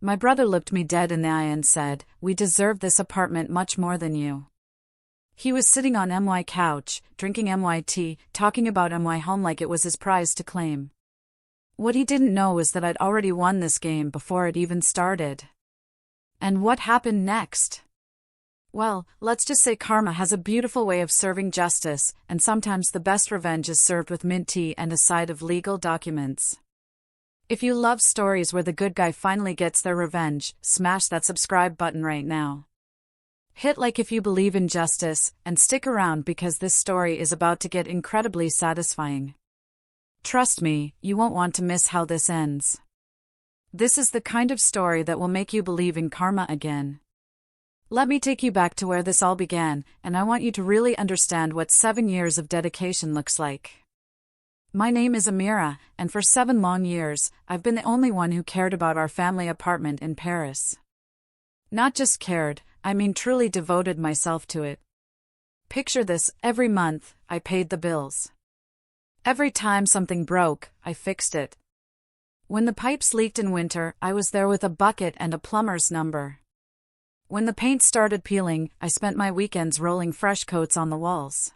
My brother looked me dead in the eye and said, "We deserve this apartment much more than you." He was sitting on my couch, drinking my tea, talking about my home like it was his prize to claim. What he didn't know was that I'd already won this game before it even started. And what happened next? Well, let's just say karma has a beautiful way of serving justice, and sometimes the best revenge is served with mint tea and a side of legal documents. If you love stories where the good guy finally gets their revenge, smash that subscribe button right now. Hit like if you believe in justice, and stick around because this story is about to get incredibly satisfying. Trust me, you won't want to miss how this ends. This is the kind of story that will make you believe in karma again. Let me take you back to where this all began, and I want you to really understand what 7 years of dedication looks like. My name is Amira, and for 7 long years, I've been the only one who cared about our family apartment in Paris. Not just cared, I mean truly devoted myself to it. Picture this, every month, I paid the bills. Every time something broke, I fixed it. When the pipes leaked in winter, I was there with a bucket and a plumber's number. When the paint started peeling, I spent my weekends rolling fresh coats on the walls.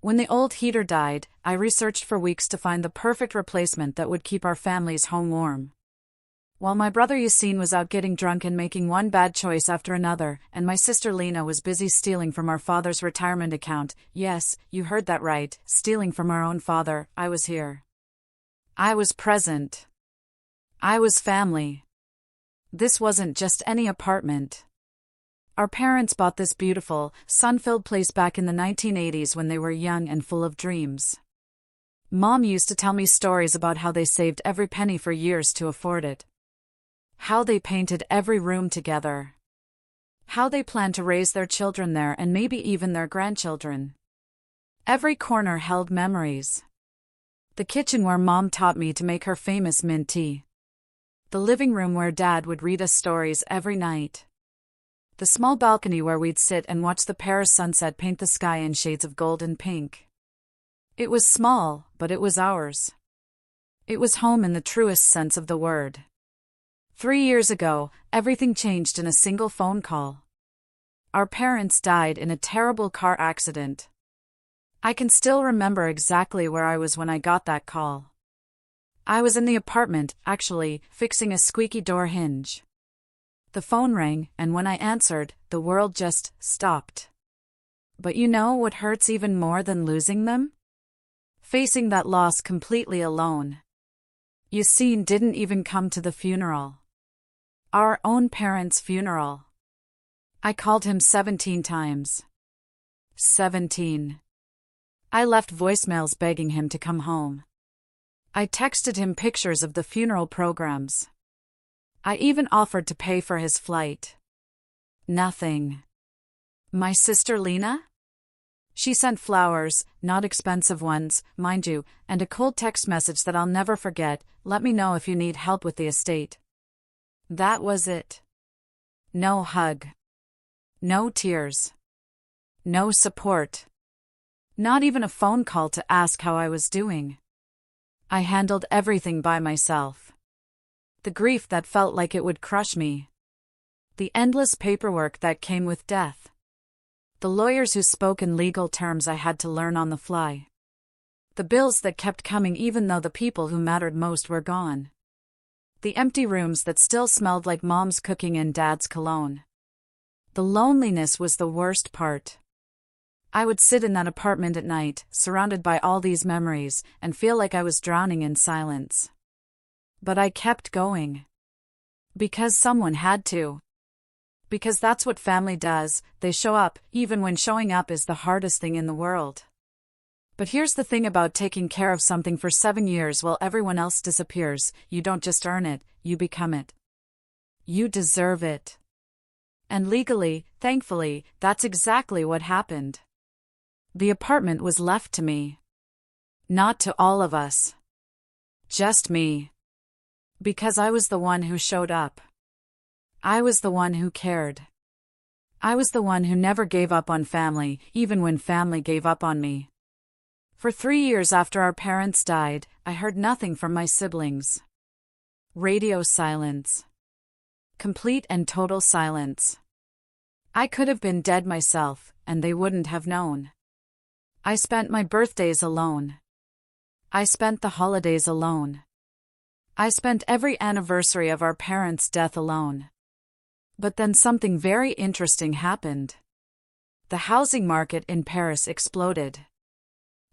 When the old heater died, I researched for weeks to find the perfect replacement that would keep our family's home warm. While my brother Yassine was out getting drunk and making one bad choice after another, and my sister Lena was busy stealing from our father's retirement account, yes, you heard that right, stealing from our own father, I was here. I was present. I was family. This wasn't just any apartment. Our parents bought this beautiful, sun-filled place back in the 1980s when they were young and full of dreams. Mom used to tell me stories about how they saved every penny for years to afford it. How they painted every room together. How they planned to raise their children there and maybe even their grandchildren. Every corner held memories. The kitchen where Mom taught me to make her famous mint tea. The living room where Dad would read us stories every night. The small balcony where we'd sit and watch the Paris sunset paint the sky in shades of gold and pink. It was small, but it was ours. It was home in the truest sense of the word. 3 years ago, everything changed in a single phone call. Our parents died in a terrible car accident. I can still remember exactly where I was when I got that call. I was in the apartment, actually, fixing a squeaky door hinge. The phone rang, and when I answered, the world just stopped. But you know what hurts even more than losing them? Facing that loss completely alone. Yassine didn't even come to the funeral. Our own parents' funeral. I called him 17 times. 17. I left voicemails begging him to come home. I texted him pictures of the funeral programs. I even offered to pay for his flight. Nothing. My sister Lena? She sent flowers, not expensive ones, mind you, and a cold text message that I'll never forget, "Let me know if you need help with the estate." That was it. No hug. No tears. No support. Not even a phone call to ask how I was doing. I handled everything by myself. The grief that felt like it would crush me. The endless paperwork that came with death. The lawyers who spoke in legal terms I had to learn on the fly. The bills that kept coming even though the people who mattered most were gone. The empty rooms that still smelled like Mom's cooking and Dad's cologne. The loneliness was the worst part. I would sit in that apartment at night, surrounded by all these memories, and feel like I was drowning in silence. But I kept going. Because someone had to. Because that's what family does, they show up, even when showing up is the hardest thing in the world. But here's the thing about taking care of something for 7 years while everyone else disappears: you don't just earn it, you become it. You deserve it. And legally, thankfully, that's exactly what happened. The apartment was left to me. Not to all of us. Just me. Because I was the one who showed up. I was the one who cared. I was the one who never gave up on family, even when family gave up on me. For 3 years after our parents died, I heard nothing from my siblings. Radio silence. Complete and total silence. I could have been dead myself, and they wouldn't have known. I spent my birthdays alone. I spent the holidays alone. I spent every anniversary of our parents' death alone. But then something very interesting happened. The housing market in Paris exploded.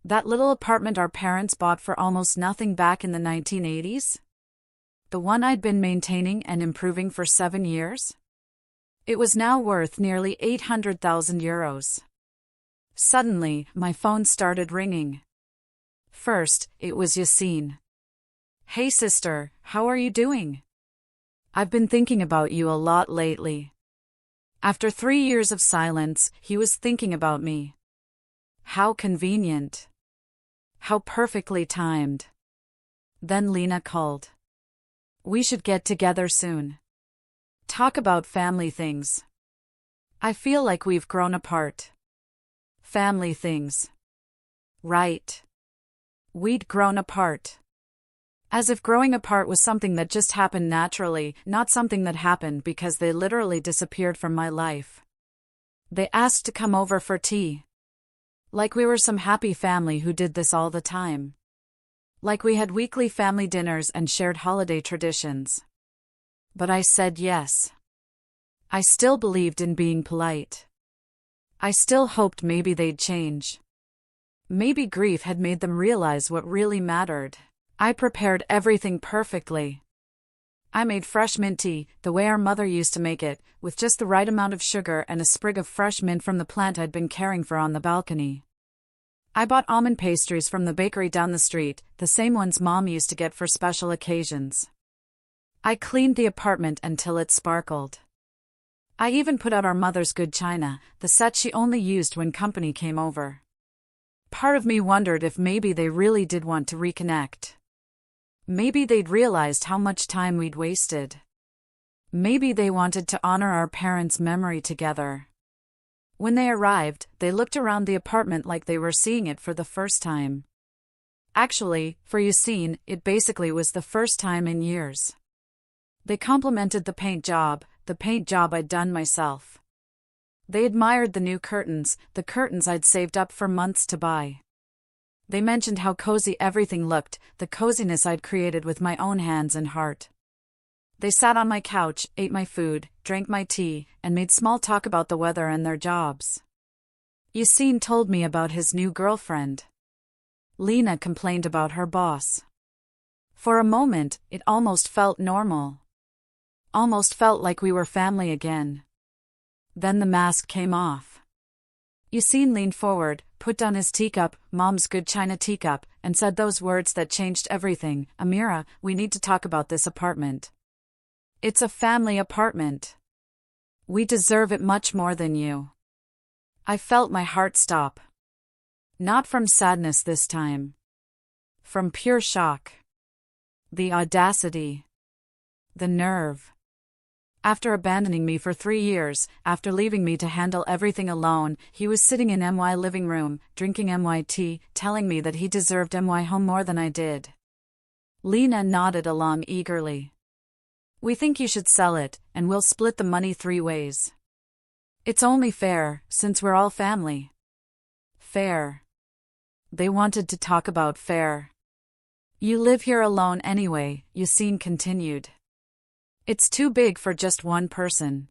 That little apartment our parents bought for almost nothing back in the 1980s? The one I'd been maintaining and improving for 7 years? It was now worth nearly 800,000 euros. Suddenly, my phone started ringing. First, it was Yassine. "Hey sister, how are you doing? I've been thinking about you a lot lately." After 3 years of silence, he was thinking about me. How convenient. How perfectly timed. Then Lena called. "We should get together soon. Talk about family things. I feel like we've grown apart." Family things. Right. We'd grown apart. As if growing apart was something that just happened naturally, not something that happened because they literally disappeared from my life. They asked to come over for tea. Like we were some happy family who did this all the time. Like we had weekly family dinners and shared holiday traditions. But I said yes. I still believed in being polite. I still hoped maybe they'd change. Maybe grief had made them realize what really mattered. I prepared everything perfectly. I made fresh mint tea, the way our mother used to make it, with just the right amount of sugar and a sprig of fresh mint from the plant I'd been caring for on the balcony. I bought almond pastries from the bakery down the street, the same ones Mom used to get for special occasions. I cleaned the apartment until it sparkled. I even put out our mother's good china, the set she only used when company came over. Part of me wondered if maybe they really did want to reconnect. Maybe they'd realized how much time we'd wasted. Maybe they wanted to honor our parents' memory together. When they arrived, they looked around the apartment like they were seeing it for the first time. Actually, for Yassine, it basically was the first time in years. They complimented the paint job I'd done myself. They admired the new curtains, the curtains I'd saved up for months to buy. They mentioned how cozy everything looked, the coziness I'd created with my own hands and heart. They sat on my couch, ate my food, drank my tea, and made small talk about the weather and their jobs. Yassine told me about his new girlfriend. Lena complained about her boss. For a moment, it almost felt normal. Almost felt like we were family again. Then the mask came off. Yassine leaned forward, put down his teacup, Mom's good china teacup, and said those words that changed everything. "Amira, we need to talk about this apartment. It's a family apartment. We deserve it much more than you." I felt my heart stop. Not from sadness this time. From pure shock. The audacity. The nerve. After abandoning me for 3 years, after leaving me to handle everything alone, he was sitting in my living room, drinking my tea, telling me that he deserved my home more than I did. Lena nodded along eagerly. "We think you should sell it, and we'll split the money 3 ways. It's only fair, since we're all family." Fair. They wanted to talk about fair. "You live here alone anyway," Yassine continued. "It's too big for just one person.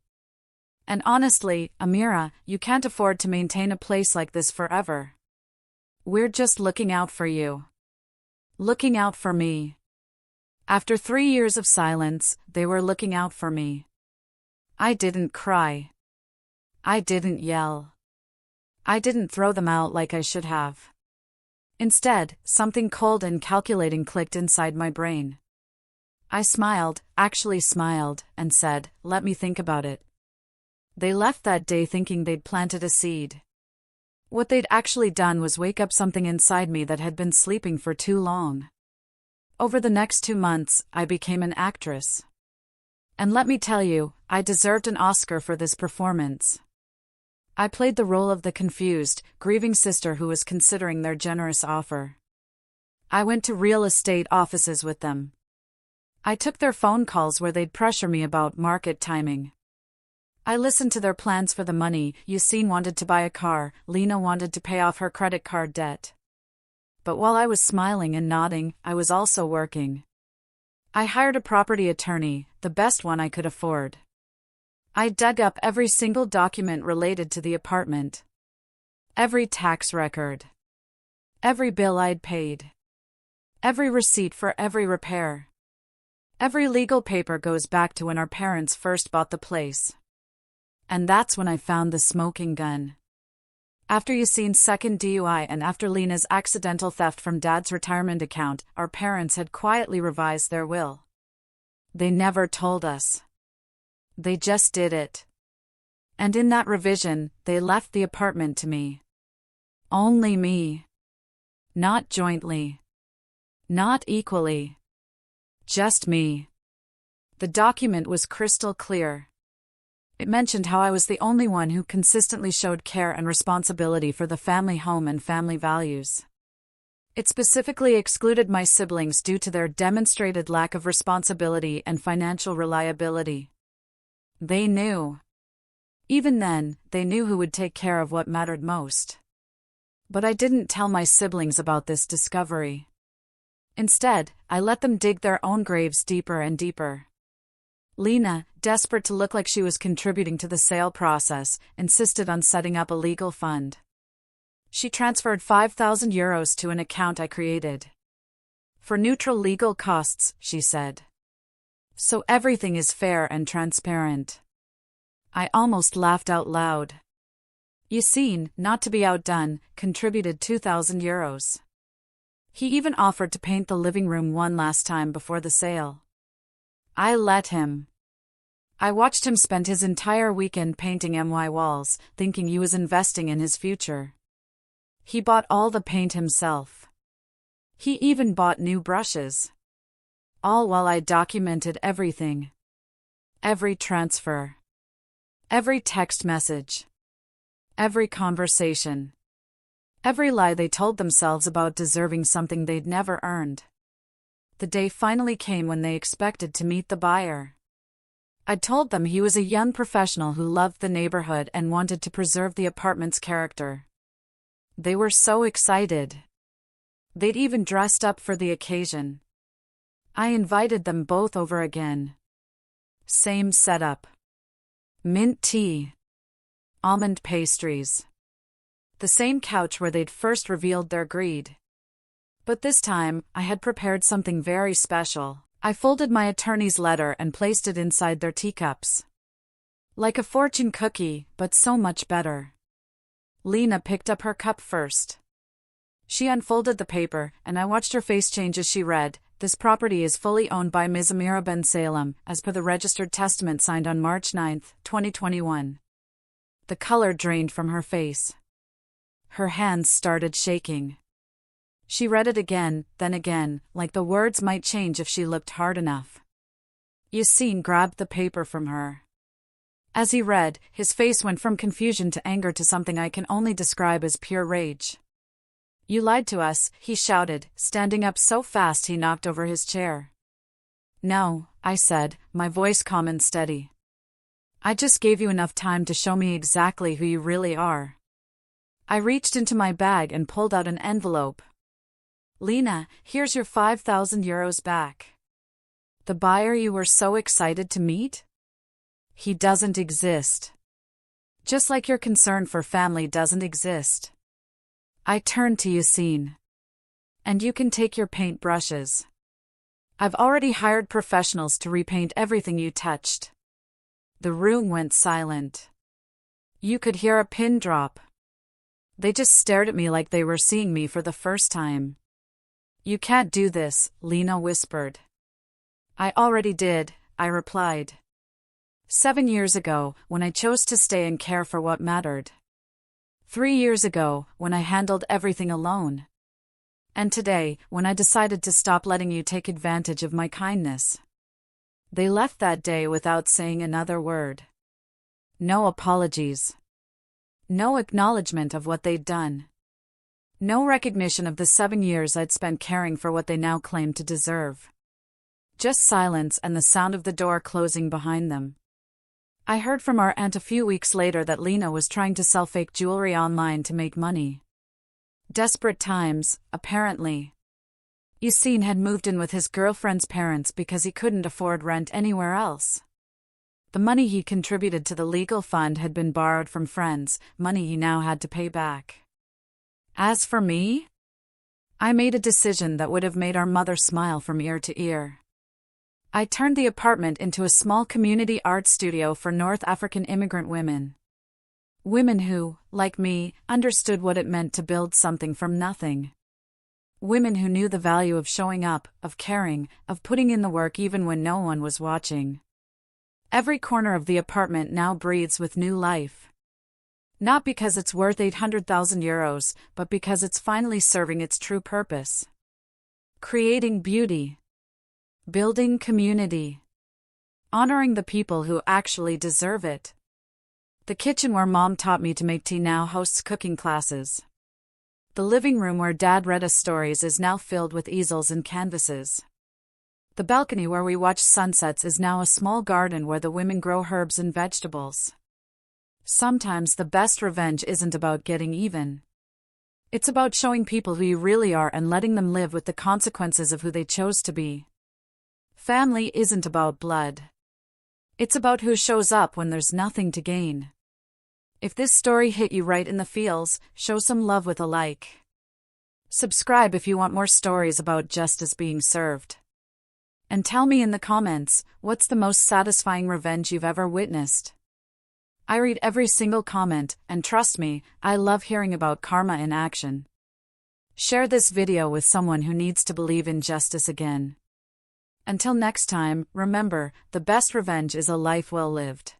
And honestly, Amira, you can't afford to maintain a place like this forever. We're just looking out for you. Looking out for me." After 3 years of silence, they were looking out for me. I didn't cry. I didn't yell. I didn't throw them out like I should have. Instead, something cold and calculating clicked inside my brain. I smiled, actually smiled, and said, "Let me think about it." They left that day thinking they'd planted a seed. What they'd actually done was wake up something inside me that had been sleeping for too long. Over the next 2 months, I became an actress. And let me tell you, I deserved an Oscar for this performance. I played the role of the confused, grieving sister who was considering their generous offer. I went to real estate offices with them. I took their phone calls where they'd pressure me about market timing. I listened to their plans for the money. Yassine wanted to buy a car, Lena wanted to pay off her credit card debt. But while I was smiling and nodding, I was also working. I hired a property attorney, the best one I could afford. I dug up every single document related to the apartment. Every tax record. Every bill I'd paid. Every receipt for every repair. Every legal paper goes back to when our parents first bought the place. And that's when I found the smoking gun. After Yassine's second DUI and after Lena's accidental theft from Dad's retirement account, our parents had quietly revised their will. They never told us. They just did it. And in that revision, they left the apartment to me. Only me. Not jointly. Not equally. Just me. The document was crystal clear. It mentioned how I was the only one who consistently showed care and responsibility for the family home and family values. It specifically excluded my siblings due to their demonstrated lack of responsibility and financial reliability. They knew. Even then, they knew who would take care of what mattered most. But I didn't tell my siblings about this discovery. Instead, I let them dig their own graves deeper and deeper. Lena, desperate to look like she was contributing to the sale process, insisted on setting up a legal fund. She transferred €5,000 to an account I created. For neutral legal costs, she said. So everything is fair and transparent. I almost laughed out loud. Yassine, not to be outdone, contributed €2,000. He even offered to paint the living room one last time before the sale. I let him. I watched him spend his entire weekend painting MY walls, thinking he was investing in his future. He bought all the paint himself. He even bought new brushes. All while I documented everything. Every transfer. Every text message. Every conversation. Every lie they told themselves about deserving something they'd never earned. The day finally came when they expected to meet the buyer. I told them he was a young professional who loved the neighborhood and wanted to preserve the apartment's character. They were so excited. They'd even dressed up for the occasion. I invited them both over again. Same setup. Mint tea. Almond pastries. The same couch where they'd first revealed their greed. But this time, I had prepared something very special. I folded my attorney's letter and placed it inside their teacups. Like a fortune cookie, but so much better. Lena picked up her cup first. She unfolded the paper, and I watched her face change as she read, "This property is fully owned by Ms. Amira Ben Salem, as per the registered testament signed on March 9, 2021. The color drained from her face. Her hands started shaking. She read it again, then again, like the words might change if she looked hard enough. Yassine grabbed the paper from her. As he read, his face went from confusion to anger to something I can only describe as pure rage. "You lied to us," he shouted, standing up so fast he knocked over his chair. "No," I said, my voice calm and steady. "I just gave you enough time to show me exactly who you really are." I reached into my bag and pulled out an envelope. "Lena, here's your €5,000 back. The buyer you were so excited to meet? He doesn't exist. Just like your concern for family doesn't exist." I turned to Yassine. "And you can take your paint brushes. I've already hired professionals to repaint everything you touched." The room went silent. You could hear a pin drop. They just stared at me like they were seeing me for the first time. "You can't do this," Lena whispered. "I already did," I replied. 7 years ago, when I chose to stay and care for what mattered. 3 years ago, when I handled everything alone. And today, when I decided to stop letting you take advantage of my kindness. They left that day without saying another word. No apologies. No acknowledgement of what they'd done. No recognition of the 7 years I'd spent caring for what they now claimed to deserve. Just silence and the sound of the door closing behind them. I heard from our aunt a few weeks later that Lena was trying to sell fake jewelry online to make money. Desperate times, apparently. Yassine had moved in with his girlfriend's parents because he couldn't afford rent anywhere else. The money he contributed to the legal fund had been borrowed from friends, money he now had to pay back. As for me, I made a decision that would have made our mother smile from ear to ear. I turned the apartment into a small community art studio for North African immigrant women. Women who, like me, understood what it meant to build something from nothing. Women who knew the value of showing up, of caring, of putting in the work even when no one was watching. Every corner of the apartment now breathes with new life. Not because it's worth 800,000 euros, but because it's finally serving its true purpose. Creating beauty. Building community. Honoring the people who actually deserve it. The kitchen where Mom taught me to make tea now hosts cooking classes. The living room where Dad read us stories is now filled with easels and canvases. The balcony where we watch sunsets is now a small garden where the women grow herbs and vegetables. Sometimes the best revenge isn't about getting even. It's about showing people who you really are and letting them live with the consequences of who they chose to be. Family isn't about blood. It's about who shows up when there's nothing to gain. If this story hit you right in the feels, show some love with a like. Subscribe if you want more stories about justice being served. And tell me in the comments, what's the most satisfying revenge you've ever witnessed? I read every single comment, and trust me, I love hearing about karma in action. Share this video with someone who needs to believe in justice again. Until next time, remember, the best revenge is a life well lived.